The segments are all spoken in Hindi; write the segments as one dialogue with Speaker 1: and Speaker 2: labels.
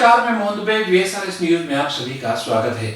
Speaker 1: नमस्कार, मैं मोहन दुबे। VSRS न्यूज में आप सभी का स्वागत है।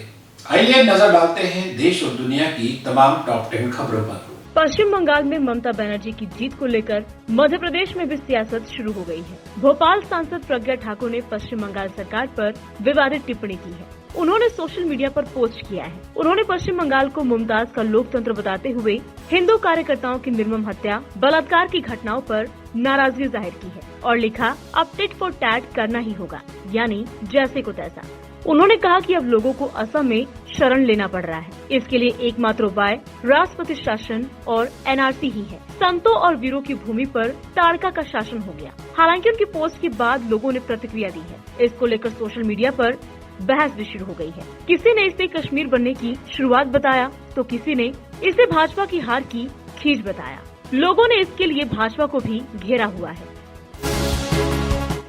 Speaker 1: आइए नजर डालते हैं देश और दुनिया की तमाम टॉप 10 खबरों पर।
Speaker 2: पश्चिम बंगाल में ममता बनर्जी की जीत को लेकर मध्य प्रदेश में भी सियासत शुरू हो गई है। भोपाल सांसद प्रज्ञा ठाकुर ने पश्चिम बंगाल सरकार पर विवादित टिप्पणी की है। उन्होंने सोशल मीडिया पर पोस्ट किया है। उन्होंने पश्चिम बंगाल को मुमताज का लोकतंत्र बताते हुए हिंदू कार्यकर्ताओं की निर्मम हत्या, बलात्कार की घटनाओं पर नाराजगी जाहिर की है और लिखा, अब टिट फॉर टैट करना ही होगा, यानी जैसे को तैसा। उन्होंने कहा कि अब लोगों को असम में शरण लेना पड़ रहा है। इसके लिए एकमात्र उपाय राष्ट्रपति शासन और NRC ही है। संतों और वीरों की भूमि पर ताड़का का शासन हो गया। हालांकि उनकी पोस्ट के बाद लोगों ने प्रतिक्रिया दी है। इसको लेकर सोशल मीडिया पर बहस भी शुरू हो गई है। किसी ने इसे कश्मीर बनने की शुरुआत बताया, तो किसी ने इसे भाजपा की हार की खींच बताया। लोगों ने इसके लिए भाजपा को भी घेरा हुआ है।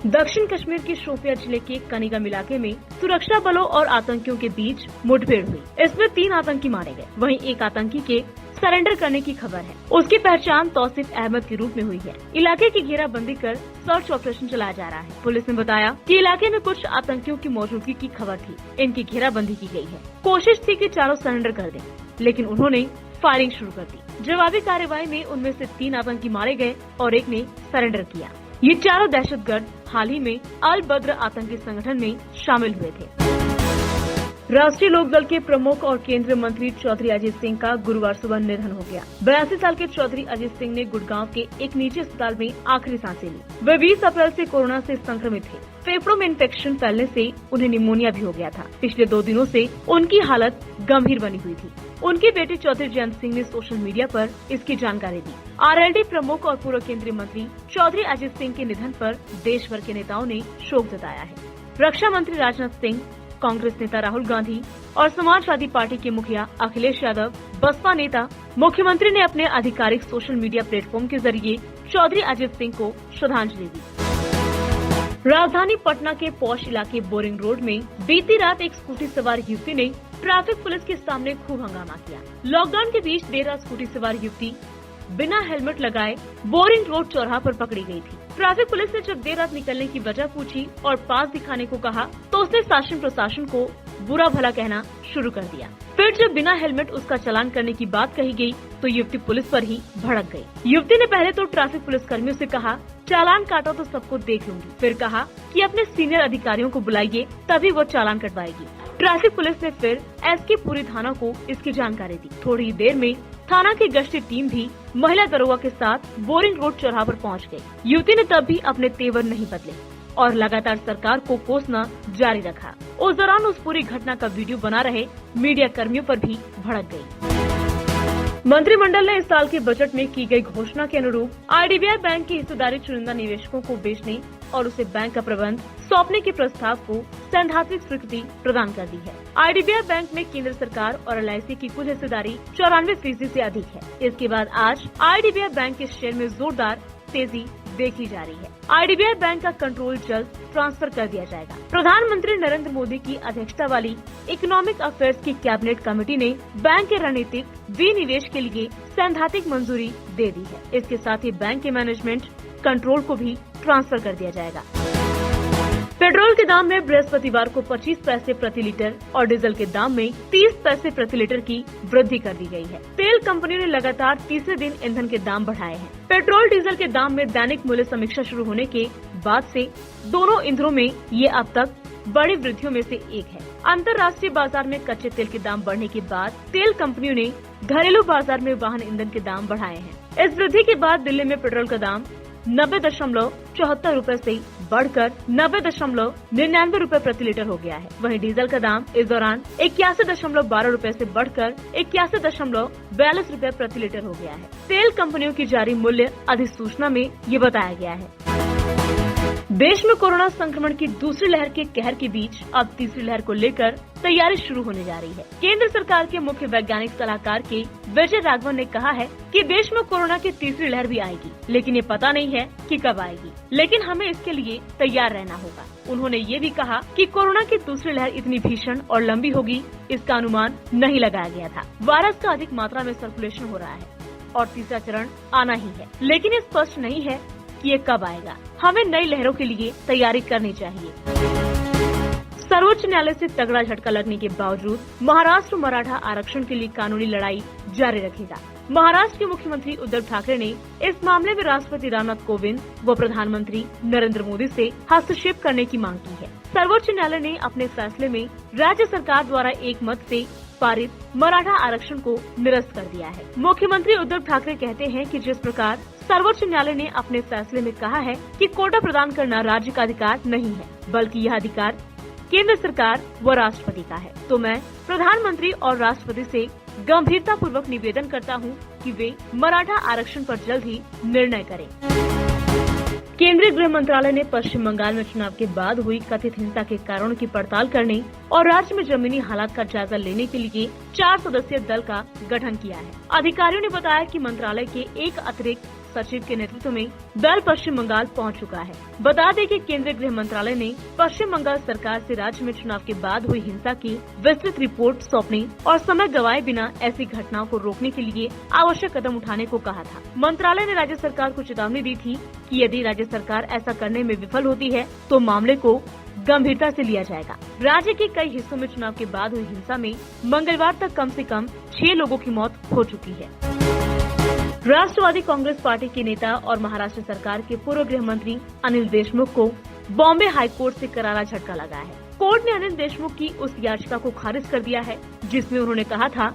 Speaker 2: दक्षिण कश्मीर के शोपिया जिले के कनिगम इलाके में सुरक्षा बलों और आतंकियों के बीच मुठभेड़ हुई। इसमें 3 आतंकी मारे गए। वहीं एक आतंकी के सरेंडर करने की खबर है। उसकी पहचान तौसीफ अहमद के रूप में हुई है। इलाके की घेराबंदी कर सर्च ऑपरेशन चलाया जा रहा है। पुलिस ने बताया कि इलाके में कुछ आतंकियों की मौजूदगी की खबर थी। इनकी घेराबंदी की गई है। कोशिश थी कि चारों सरेंडर कर दें, लेकिन उन्होंने फायरिंग शुरू कर दी। जवाबी कार्रवाई में उनमें से 3 आतंकी मारे गए और एक ने सरेंडर किया। ये चारों दहशतगर्द हाल ही में अल बद्र आतंकी संगठन में शामिल हुए थे। राष्ट्रीय लोकदल के प्रमुख और केंद्रीय मंत्री चौधरी अजीत सिंह का गुरुवार सुबह निधन हो गया। 82 साल के चौधरी अजीत सिंह ने गुड़गांव के एक निजी अस्पताल में आखिरी सांसें ली। वे 20 अप्रैल से कोरोना से संक्रमित थे। फेफड़ों में इन्फेक्शन फैलने से उन्हें निमोनिया भी हो गया था। पिछले 2 दिनों से उनकी हालत गंभीर बनी हुई थी। उनकी बेटी चौधरी जयंत सिंह ने सोशल मीडिया पर इसकी जानकारी दी। RLD प्रमुख और पूर्व केंद्रीय मंत्री चौधरी अजीत सिंह के निधन पर देश भर के नेताओं ने शोक जताया है। रक्षा मंत्री राजनाथ सिंह, कांग्रेस नेता राहुल गांधी और समाजवादी पार्टी के मुखिया अखिलेश यादव, बसपा नेता, मुख्यमंत्री ने अपने आधिकारिक सोशल मीडिया प्लेटफॉर्म के जरिए चौधरी अजीत सिंह को श्रद्धांजलि दी। राजधानी पटना के पौष इलाके बोरिंग रोड में बीती रात एक स्कूटी सवार युवती ने ट्रैफिक पुलिस के सामने खूब हंगामा किया। लॉकडाउन के बीच देर रात स्कूटी सवार युवती बिना हेलमेट लगाए बोरिंग रोड चौराहा पर पकड़ी गई थी। ट्रैफिक पुलिस ने जब देर रात निकलने की वजह पूछी और पास दिखाने को कहा, तो उसने शासन प्रशासन को बुरा भला कहना शुरू कर दिया। फिर जब बिना हेलमेट उसका चालान करने की बात कही गई, तो युवती पुलिस पर ही भड़क गई। युवती ने पहले तो ट्रैफिक पुलिस कर्मियों से कहा, चालान काटा तो सबको देख लूंगी। फिर कहा कि अपने सीनियर अधिकारियों को बुलाइए, तभी वो चालान कटवाएगी। ट्रैफिक पुलिस ने फिर SK पुरी थाना को इसकी जानकारी दी। थोड़ी देर में थाना की गश्ती टीम भी महिला दरोगा के साथ बोरिंग रोड चौराहा पर पहुंच गई। युवती ने तब भी अपने तेवर नहीं बदले और लगातार सरकार को कोसना जारी रखा। उस दौरान उस पूरी घटना का वीडियो बना रहे मीडिया कर्मियों पर भी भड़क गई। मंत्रिमंडल ने इस साल के बजट में की गई घोषणा के अनुरूप IDBI बैंक की हिस्सेदारी चुनिंदा निवेशकों को बेचने और उसे बैंक का प्रबंध सौंपने के प्रस्ताव को सैद्धांतिक स्वीकृति प्रदान कर दी है। IDBI बैंक में केंद्र सरकार और LIC की कुल हिस्सेदारी 94% से अधिक है। इसके बाद आज IDBI बैंक के शेयर में जोरदार तेजी देखी जा रही है। IDBI बैंक का कंट्रोल जल्द ट्रांसफर कर दिया जाएगा। प्रधानमंत्री नरेंद्र मोदी की अध्यक्षता वाली इकोनॉमिक अफेयर्स की कैबिनेट कमेटी ने बैंक के रणनीतिक विनिवेश के लिए सैद्धांतिक मंजूरी दे दी है। इसके साथ ही बैंक के मैनेजमेंट कंट्रोल को भी ट्रांसफर कर दिया जाएगा। पेट्रोल के दाम में बृहस्पतिवार को 25 पैसे प्रति लीटर और डीजल के दाम में 30 पैसे प्रति लीटर की वृद्धि कर दी गई है। तेल कंपनियों ने लगातार तीसरे दिन ईंधन के दाम बढ़ाए हैं। पेट्रोल डीजल के दाम में दैनिक मूल्य समीक्षा शुरू होने के बाद से दोनों ईंधनों में ये अब तक बड़ी वृद्धियों में से एक है। अंतर्राष्ट्रीय बाजार में कच्चे तेल के दाम बढ़ने के बाद तेल कंपनियों ने घरेलू बाजार में वाहन ईंधन के दाम बढ़ाए हैं। इस वृद्धि के बाद दिल्ली में पेट्रोल का दाम 90.74 रूपए से बढ़कर 90.99 रूपए प्रति लीटर हो गया है। वहीं डीजल का दाम इस दौरान 81.12 रूपए से बढ़कर 81.42 रूपए प्रति लीटर हो गया है। तेल कंपनियों की जारी मूल्य अधिसूचना में ये बताया गया है। देश में कोरोना संक्रमण की दूसरी लहर के कहर के बीच अब तीसरी लहर को लेकर तैयारी शुरू होने जा रही है। केंद्र सरकार के मुख्य वैज्ञानिक सलाहकार के विजय राघवन ने कहा है कि देश में कोरोना की तीसरी लहर भी आएगी, लेकिन ये पता नहीं है कि कब आएगी, लेकिन हमें इसके लिए तैयार रहना होगा। उन्होंने ये भी कहा कि कोरोना की दूसरी लहर इतनी भीषण और लंबी होगी, इसका अनुमान नहीं लगाया गया था। वायरस का अधिक मात्रा में सर्कुलेशन हो रहा है और तीसरा चरण आना ही है, लेकिन ये स्पष्ट नहीं है कि ये कब आएगा। हमें नई लहरों के लिए तैयारी करनी चाहिए। सर्वोच्च न्यायालय से तगड़ा झटका लगने के बावजूद महाराष्ट्र मराठा आरक्षण के लिए कानूनी लड़ाई जारी रखेगा। महाराष्ट्र के मुख्यमंत्री उद्धव ठाकरे ने इस मामले में राष्ट्रपति रामनाथ कोविंद व प्रधानमंत्री नरेंद्र मोदी से हस्तक्षेप करने की मांग की है। सर्वोच्च न्यायालय ने अपने फैसले में राज्य सरकार द्वारा एक मत से पारित मराठा आरक्षण को निरस्त कर दिया है। मुख्यमंत्री उद्धव ठाकरे कहते हैं कि जिस प्रकार सर्वोच्च न्यायालय ने अपने फैसले में कहा है कि कोटा प्रदान करना राज्य का अधिकार नहीं है, बल्कि यह अधिकार केंद्र सरकार व राष्ट्रपति का है, तो मैं प्रधानमंत्री और राष्ट्रपति से गंभीरता पूर्वक निवेदन करता हूं कि वे मराठा आरक्षण पर जल्द ही निर्णय करें। केंद्रीय गृह मंत्रालय ने पश्चिम बंगाल में चुनाव के बाद हुई कथित हिंसा के कारणों की पड़ताल करने और राज्य में जमीनी हालात का जायजा लेने के लिए 4 सदस्यीय दल का गठन किया है। अधिकारियों ने बताया कि मंत्रालय के एक अतिरिक्त सचिव के नेतृत्व में दल पश्चिम बंगाल पहुंच चुका है। बता दें कि केंद्रीय गृह मंत्रालय ने पश्चिम बंगाल सरकार से राज्य में चुनाव के बाद हुई हिंसा की विस्तृत रिपोर्ट सौंपने और समय गवाए बिना ऐसी घटनाओं को रोकने के लिए आवश्यक कदम उठाने को कहा था। मंत्रालय ने राज्य सरकार को चेतावनी दी थी कि यदि राज्य सरकार ऐसा करने में विफल होती है तो मामले को गंभीरता से लिया जाएगा। राज्य के कई हिस्सों में चुनाव के बाद हुई हिंसा में मंगलवार तक कम से कम 6 लोगों की मौत हो चुकी है। राष्ट्रवादी कांग्रेस पार्टी के नेता और महाराष्ट्र सरकार के पूर्व गृह मंत्री अनिल देशमुख को बॉम्बे हाईकोर्ट से करारा झटका लगा है। कोर्ट ने अनिल देशमुख की उस याचिका को खारिज कर दिया है जिसमें उन्होंने कहा था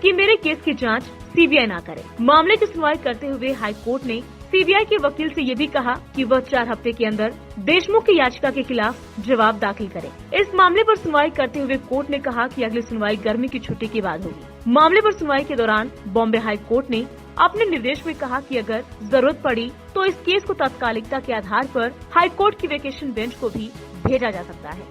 Speaker 2: कि मेरे केस की जांच सीबीआई न करे। मामले की सुनवाई करते हुए हाईकोर्ट ने सीबीआई के वकील से ये भी कहा कि वह 4 हफ्ते के अंदर देशमुख की याचिका के खिलाफ जवाब दाखिल करे। इस मामले पर सुनवाई करते हुए कोर्ट ने कहा कि अगली सुनवाई गर्मी की छुट्टी के बाद होगी। मामले पर सुनवाई के दौरान बॉम्बे हाई कोर्ट ने अपने निर्देश में कहा कि अगर जरूरत पड़ी तो इस केस को तात्कालिकता के आधार पर हाई कोर्ट की वेकेशन बेंच को भी भेजा जा सकता है।